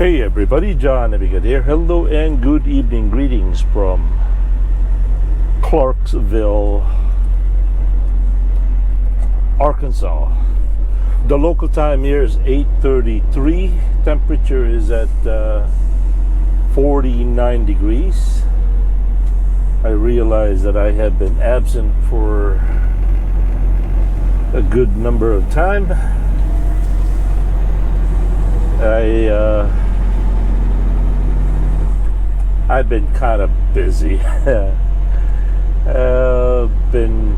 Hey everybody, John Abigail here. Hello and good evening. Greetings from Clarksville, Arkansas. The local time here is 8:33. Temperature is at 49 degrees. I realize that I have been absent for a good number of time. I've been kind of busy. Been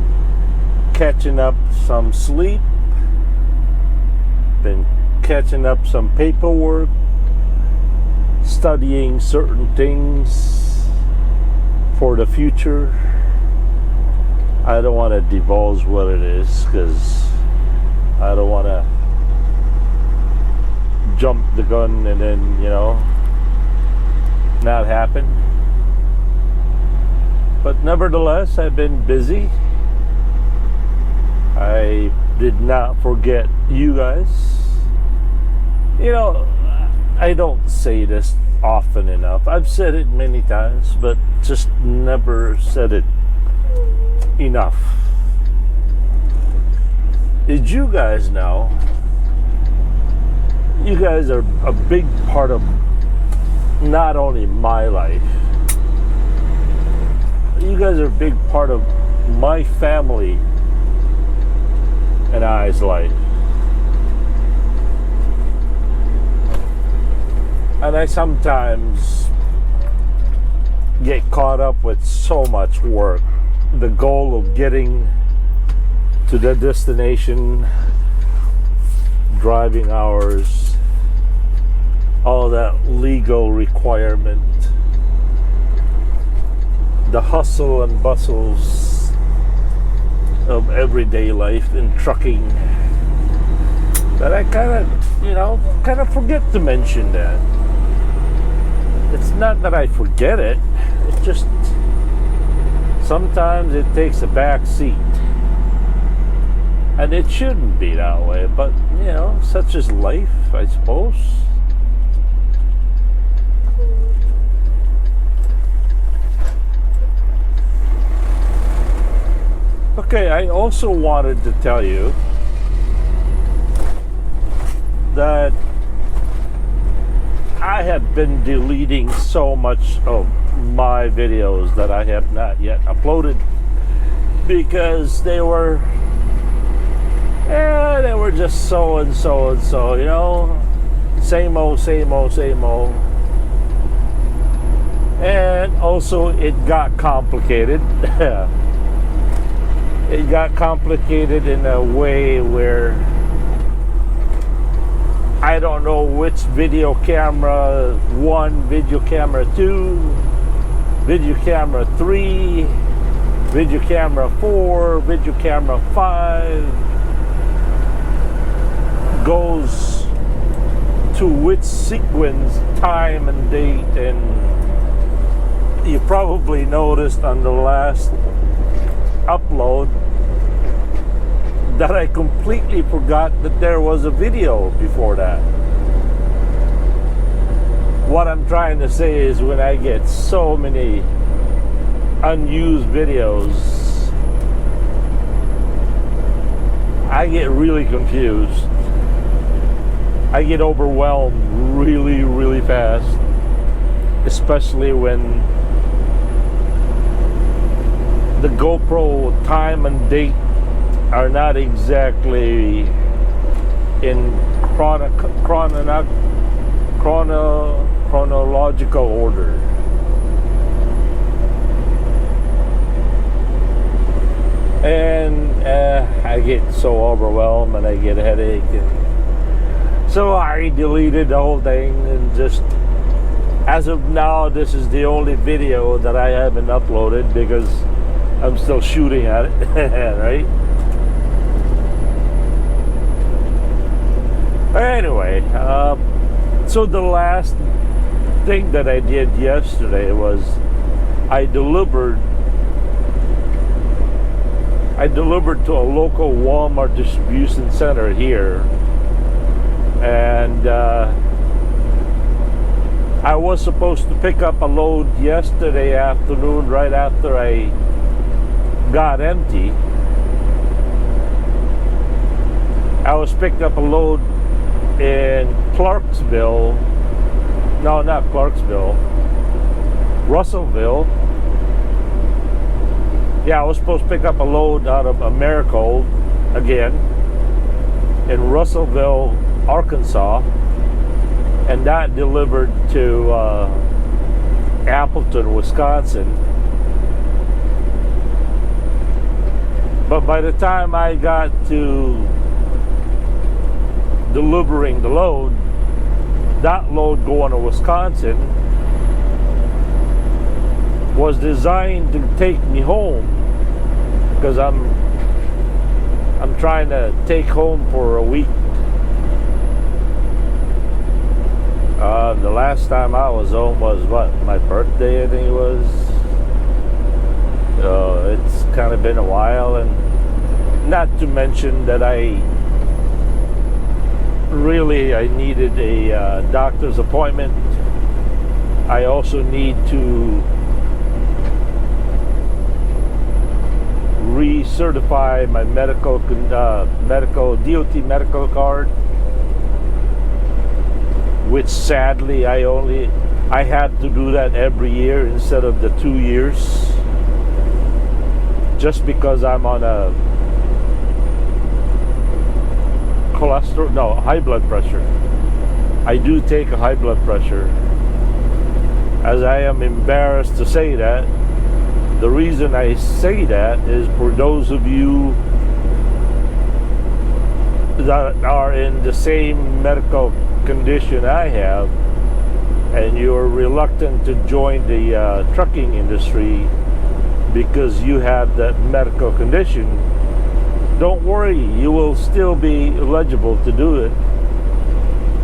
catching up some sleep, been catching up some paperwork, studying certain things for the future. I don't want to divulge what it is because I don't want to jump the gun and then, not happen. But nevertheless, I've been busy. I did not forget you guys. I don't say this often enough. I've said it many times, but just never said it enough. Did you guys know? You guys are a big part of not only my life, you guys are a big part of my family and I's life. And I sometimes get caught up with so much work. The goal of getting to the destination, driving hours, all that legal requirement, the hustle and bustles of everyday life in trucking, that I kind of forget to mention that. It's not that I forget it, it's just sometimes it takes a back seat. And it shouldn't be that way, but such is life, I suppose. Okay, I also wanted to tell you that I have been deleting so much of my videos that I have not yet uploaded because they were just so and so, same old. And also it got complicated. It got complicated in a way where I don't know which video camera 1, video camera 2, video camera 3, video camera 4, video camera 5 goes to which sequence, time and date. And you probably noticed on the last upload that I completely forgot that there was a video before that. What I'm trying to say is, when I get so many unused videos, I get really confused. I get overwhelmed really, really fast, especially when the GoPro time and date are not exactly in chronological order. And I get so overwhelmed and I get a headache. And so I deleted the whole thing, and just as of now, this is the only video that I haven't uploaded because I'm still shooting at it, right? Anyway, so the last thing that I did yesterday was I delivered to a local Walmart distribution center here, and I was supposed to pick up a load yesterday afternoon right after I got empty. I was picked up a load in Clarksville. No, not Clarksville. Russellville. Yeah, I was supposed to pick up a load out of Americold again in Russellville, Arkansas, and that delivered to Appleton, Wisconsin. But by the time I got to delivering the load, that load going to Wisconsin was designed to take me home, because I'm trying to take home for a week. The last time I was home was what, my birthday, I think it was. It's kind of been a while, and not to mention that I needed a doctor's appointment. I also need to recertify my medical DOT medical card, which sadly I had to do that every year instead of the 2 years, just because I'm on a high blood pressure. I do take a high blood pressure, as I am embarrassed to say that. The reason I say that is for those of you that are in the same medical condition I have, and you're reluctant to join the trucking industry because you have that medical condition. Don't worry, you will still be eligible to do it.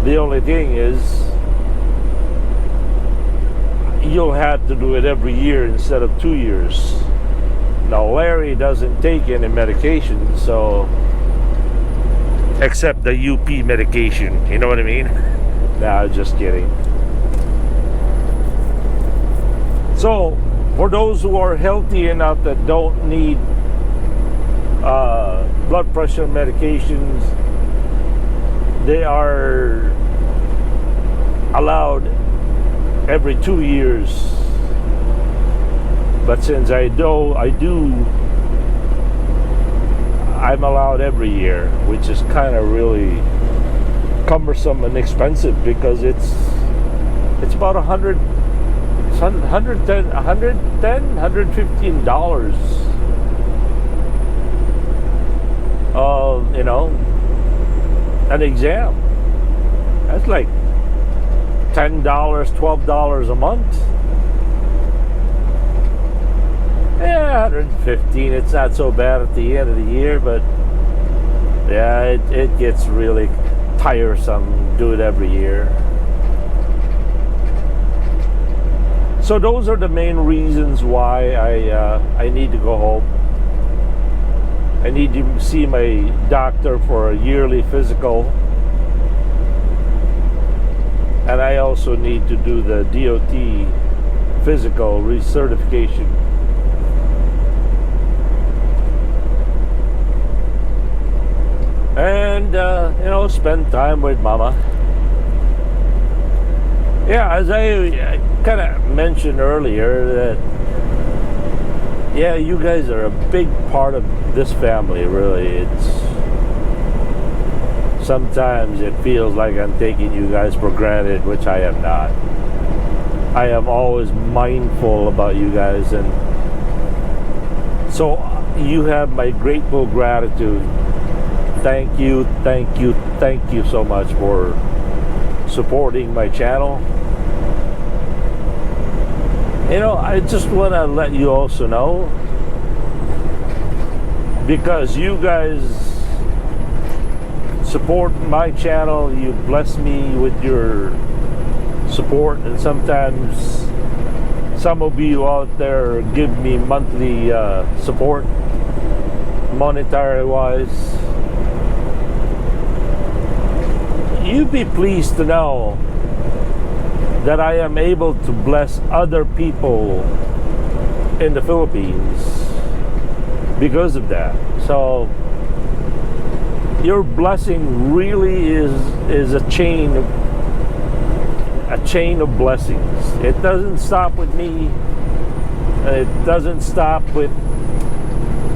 The only thing is, you'll have to do it every year instead of 2 years. Now, Larry doesn't take any medication, so except the UP medication, you know what I mean? Nah, just kidding. So, for those who are healthy enough that don't need blood pressure medications, they are allowed every 2 years. But since I'm allowed every year, which is kind of really cumbersome and expensive, because it's about $115. An exam. That's like $10, $12 a month. Yeah, $115. It's not so bad at the end of the year, but yeah, it gets really tiresome. Do it every year. So those are the main reasons why I need to go home. I need to see my doctor for a yearly physical. And I also need to do the DOT physical recertification. And, spend time with Mama. Yeah, as I kind of mentioned earlier, that, yeah, you guys are a big part of this family, really. Sometimes it feels like I'm taking you guys for granted, which I am not. I am always mindful about you guys, and so you have my grateful gratitude. Thank you so much for supporting my channel. I just want to let you also know, because you guys support my channel, you bless me with your support, and sometimes some of you out there give me monthly support, monetary wise. You'd be pleased to know that I am able to bless other people in the Philippines because of that. So your blessing really is a chain of blessings. It doesn't stop with me. It doesn't stop with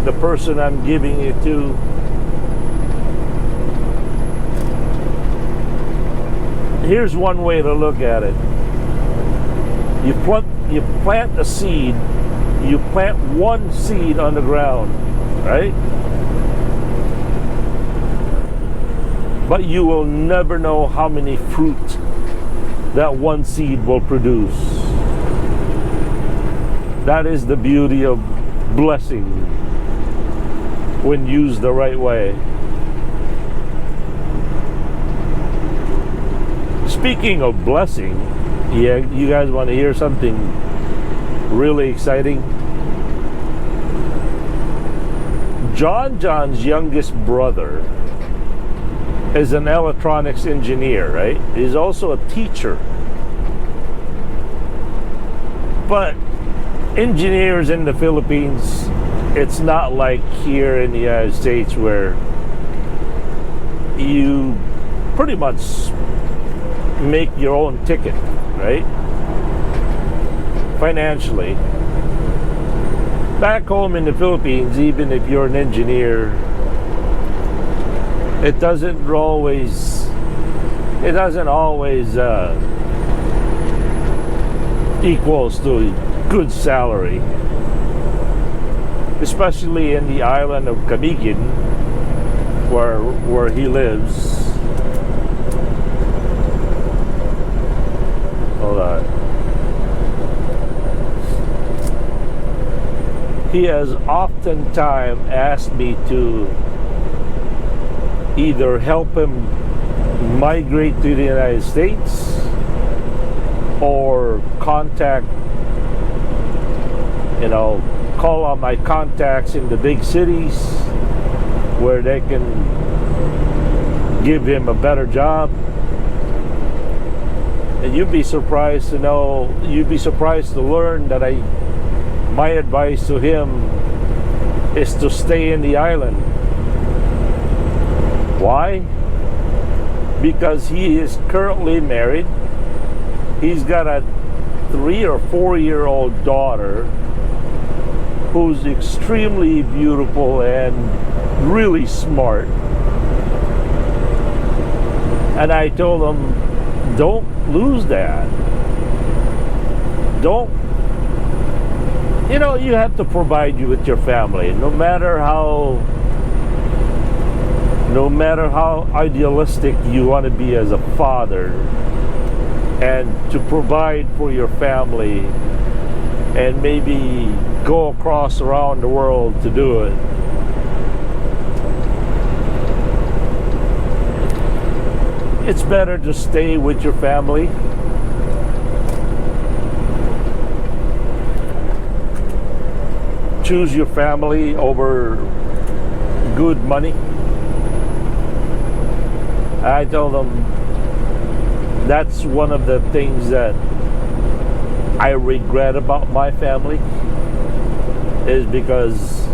the person I'm giving it to. Here's one way to look at it. You plant a seed. You plant one seed on the ground, right? But you will never know how many fruit that one seed will produce. That is the beauty of blessing when used the right way. Speaking of blessing, yeah, you guys want to hear something really exciting? John's youngest brother is an electronics engineer, right? He's also a teacher. But engineers in the Philippines, it's not like here in the United States where you pretty much make your own ticket, right? Financially. Back home in the Philippines, even if you're an engineer, it doesn't always equals to a good salary, especially in the island of Camiguin, where he lives. Hold on. He has oftentimes asked me to either help him migrate to the United States or contact, call on my contacts in the big cities where they can give him a better job. And you'd be surprised to learn that my advice to him is to stay in the island. Why? Because he is currently married. He's got a 3 or 4 year old daughter who's extremely beautiful and really smart. And I told him, don't lose that. You have to provide you with your family, no matter how idealistic you want to be as a father, and to provide for your family and maybe go across around the world to do it. It's better to stay with your family. Choose your family over good money. I told them that's one of the things that I regret about my family, is because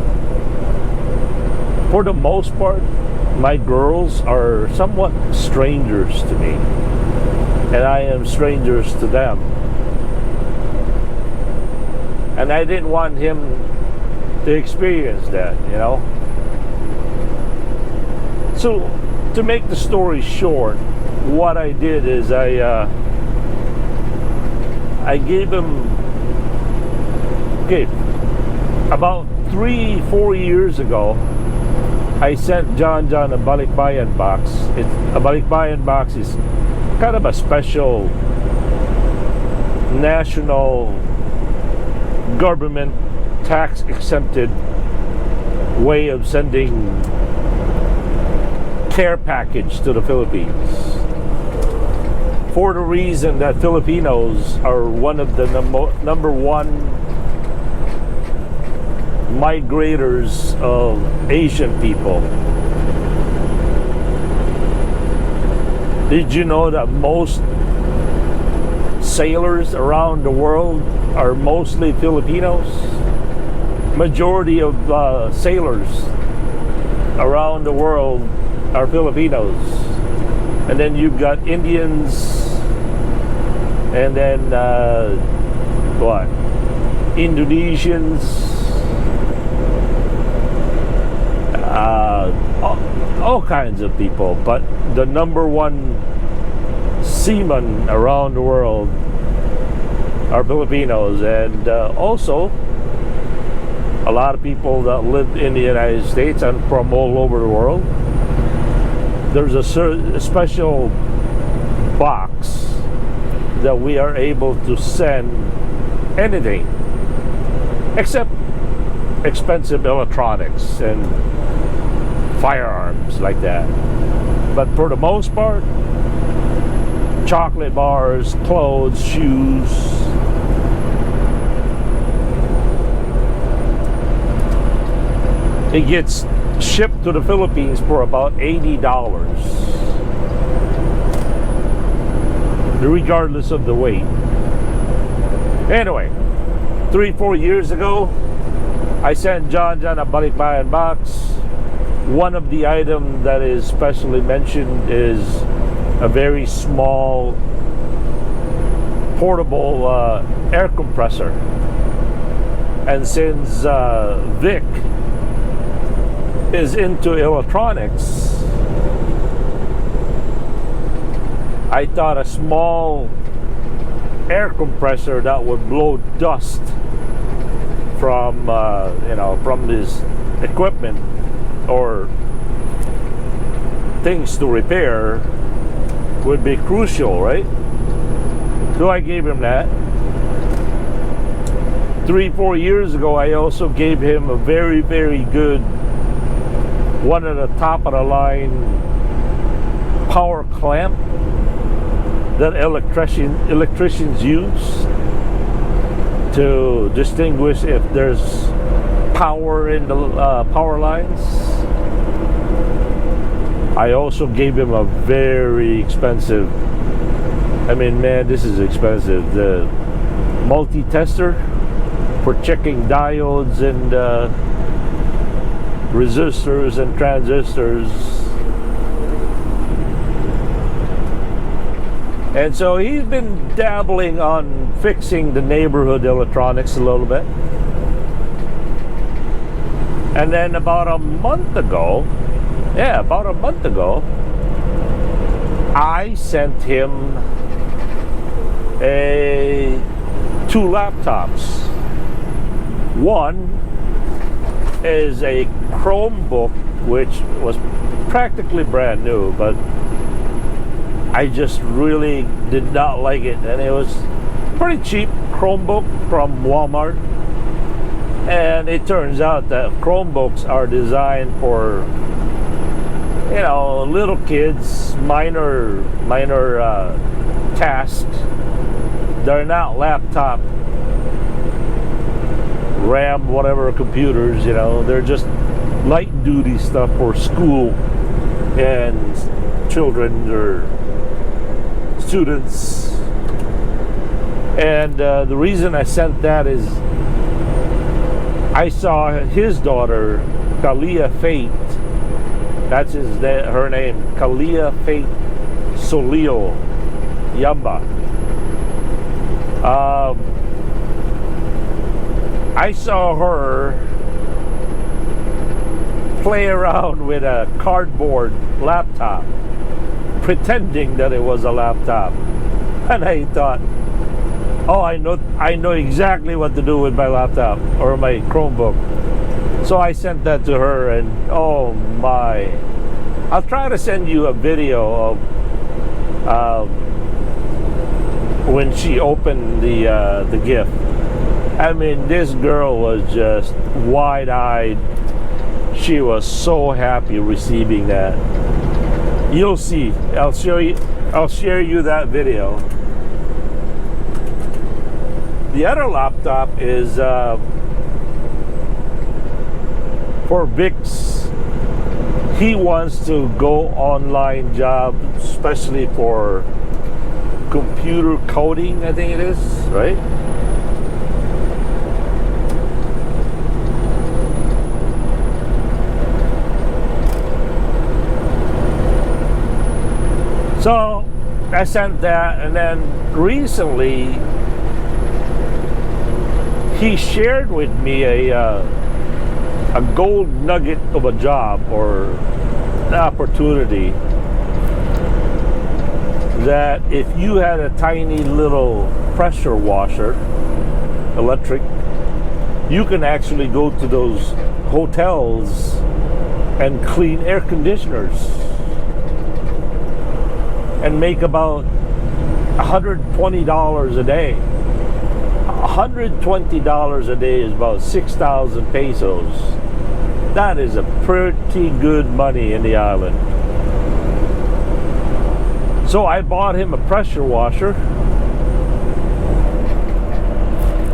for the most part my girls are somewhat strangers to me, and I am strangers to them. And I didn't want him to experience that, So, to make the story short, what I did is I gave him, about 3-4 years ago, I sent John a balikbayan box. A balikbayan box is kind of a special national government tax exempted way of sending care package to the Philippines, for the reason that Filipinos are one of the number one migrators of Asian people. Did you know that most sailors around the world are mostly Filipinos. Majority of sailors around the world are Filipinos. And then you've got Indians, and then Indonesians, all kinds of people. But the number one seamen around the world are Filipinos, and also a lot of people that live in the United States and from all over the world. There's a special box that we are able to send anything except expensive electronics and firearms like that. But for the most part, chocolate bars, clothes, shoes. It gets shipped to the Philippines for about $80, regardless of the weight. Anyway, 3-4 years ago, I sent John a balikbayan box. One of the items that is specially mentioned is a very small portable air compressor. And since Vic is into electronics, I thought a small air compressor that would blow dust from from this equipment or things to repair would be crucial, right? So I gave him that. 3-4 years ago, I also gave him a very, very good, one of the top of the line power clamp that electricians use to distinguish if there's power in the power lines. I also gave him a very expensive, I mean, man, this is expensive, the multi-tester for checking diodes and resistors and transistors. And so he's been dabbling on fixing the neighborhood electronics a little bit. And then about a month ago, I sent him two laptops. One is a Chromebook, which was practically brand new, but I just really did not like it, and it was pretty cheap Chromebook from Walmart. And it turns out that Chromebooks are designed for, you know, little kids, minor tasks. They're not laptop RAM whatever computers, you know, they're just light duty stuff for school and children or students. And the reason I sent that is I saw his daughter, Kalia Fate, that's her name, Kalia Fate Solio Yamba. I saw her play around with a cardboard laptop, pretending that it was a laptop. And I thought, oh, I know exactly what to do with my laptop or my Chromebook. So I sent that to her, and oh my, I'll try to send you a video of when she opened the gift. I mean, this girl was just wide-eyed. She was so happy receiving that. You'll see. I'll share you that video. The other laptop is for Vic's. He wants to go online job, especially for computer coding, I think it is, right? So I sent that, and then recently he shared with me a gold nugget of a job or an opportunity that if you had a tiny little pressure washer, electric, you can actually go to those hotels and clean air conditioners and make about $120 a day. $120 a day is about 6,000 pesos. That is a pretty good money in the island. So I bought him a pressure washer.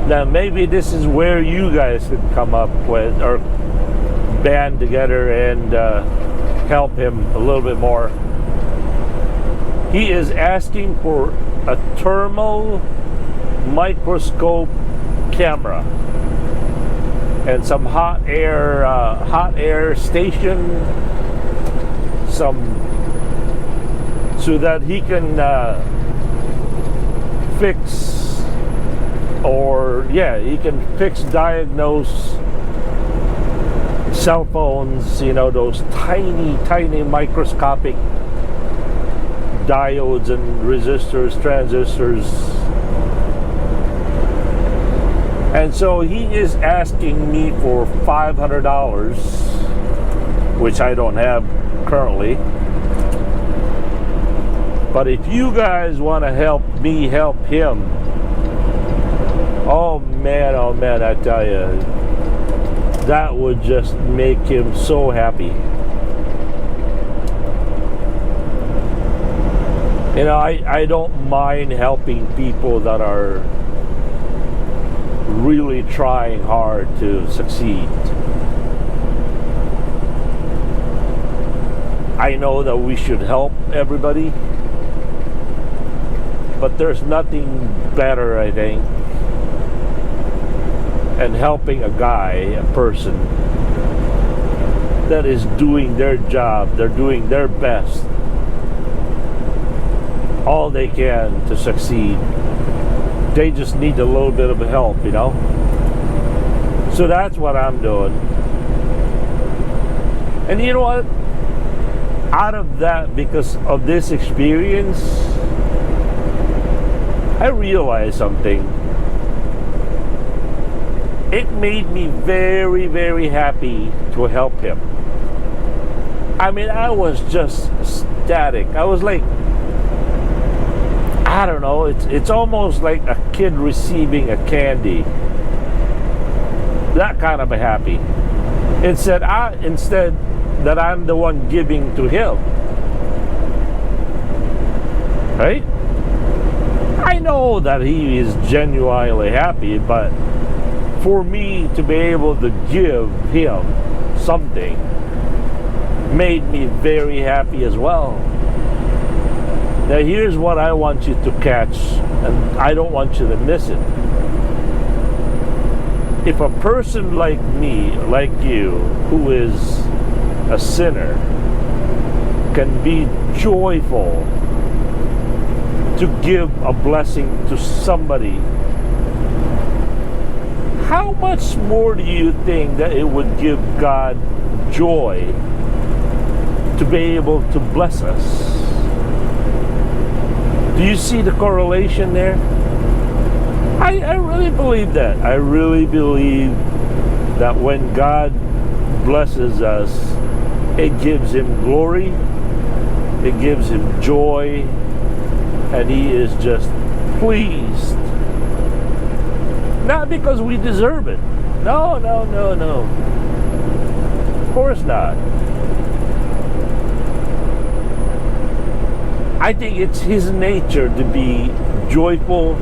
Now maybe this is where you guys could come up with or band together and help him a little bit more. He is asking for a thermal microscope camera and some hot air station, so that he can diagnose cell phones, those tiny microscopic diodes and resistors, transistors. And so he is asking me for $500, which I don't have currently. But if you guys want to help me help him, oh man, I tell you, that would just make him so happy. I don't mind helping people that are really trying hard to succeed. I know that we should help everybody, but there's nothing better, I think, than helping a person that is doing their job. They're doing their best, all they can to succeed. They just need a little bit of help, So that's what I'm doing. And you know what? Out of that, because of this experience, I realized something. It made me very, very happy to help him. I mean, I was just ecstatic. I was like, I don't know, it's almost like a kid receiving a candy. That kind of a happy. Instead that I'm the one giving to him. Right? I know that he is genuinely happy, but for me to be able to give him something made me very happy as well. Now here's what I want you to catch, and I don't want you to miss it. If a person like me, like you, who is a sinner, can be joyful to give a blessing to somebody, how much more do you think that it would give God joy to be able to bless us? Do you see the correlation there? I really believe that. I really believe that when God blesses us, it gives him glory, it gives him joy, and he is just pleased. Not because we deserve it. No. Of course not. I think it's his nature to be joyful,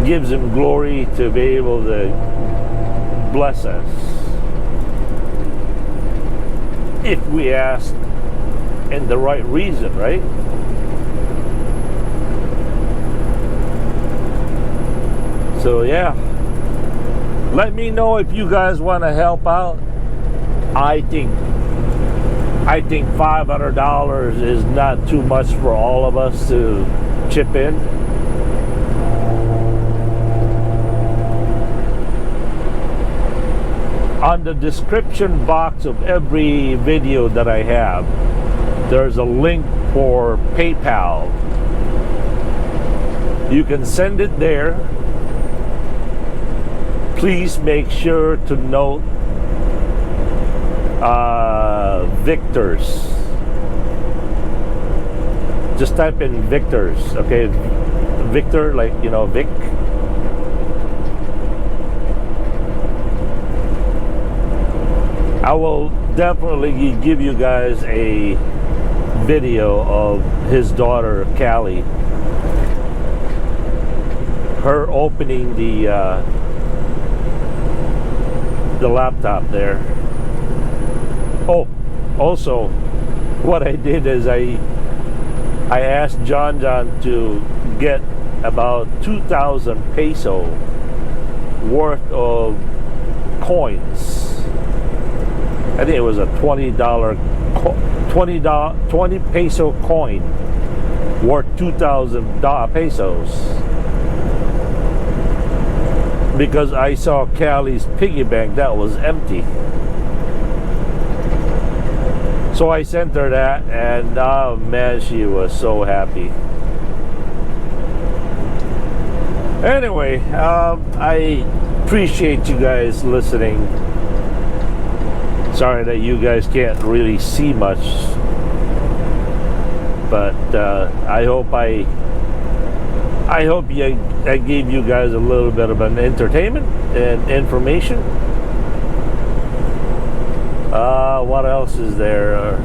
gives him glory to be able to bless us if we ask in the right reason, right? So yeah, let me know if you guys want to help out. I think $500 is not too much for all of us to chip in. On the description box of every video that I have, there's a link for PayPal. You can send it there. Please make sure to note Victor's. Just type in Victor's, okay? Victor, like, you know, Vic. I will definitely give you guys a video of his daughter, Callie. Her opening the laptop there. Oh, also, what I did is I asked John to get about 2,000 peso worth of coins. I think it was a $20 peso coin worth 2,000 pesos. Because I saw Callie's piggy bank that was empty. So I sent her that, and oh man, she was so happy. Anyway, I appreciate you guys listening. Sorry that you guys can't really see much, but I hope I gave you guys a little bit of an entertainment and information. What else is there?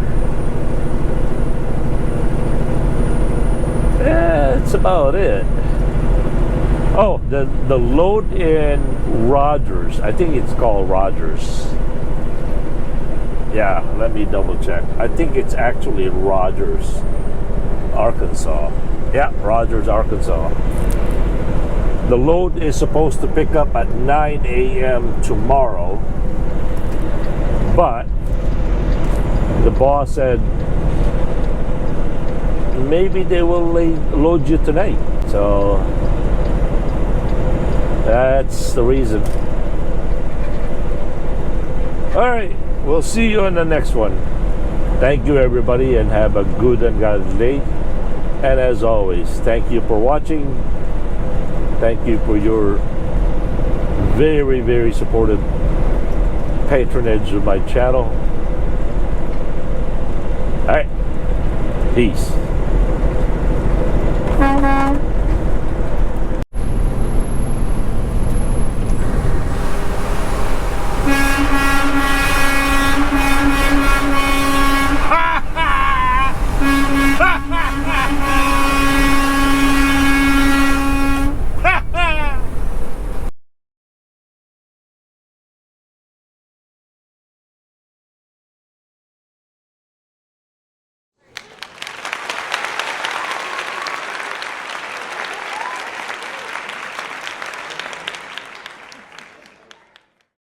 That's about it. Oh, the load in Rogers. I think it's called Rogers. Yeah, let me double check. I think it's actually Rogers, Arkansas. Yeah, Rogers, Arkansas. The load is supposed to pick up at 9 a.m. tomorrow, but the boss said maybe they will load you tonight. So that's the reason. All right, we'll see you in the next one. Thank you, everybody, and have a good and godly day. And as always, thank you for watching. Thank you for your very, very supportive patronage of my channel. All right, peace.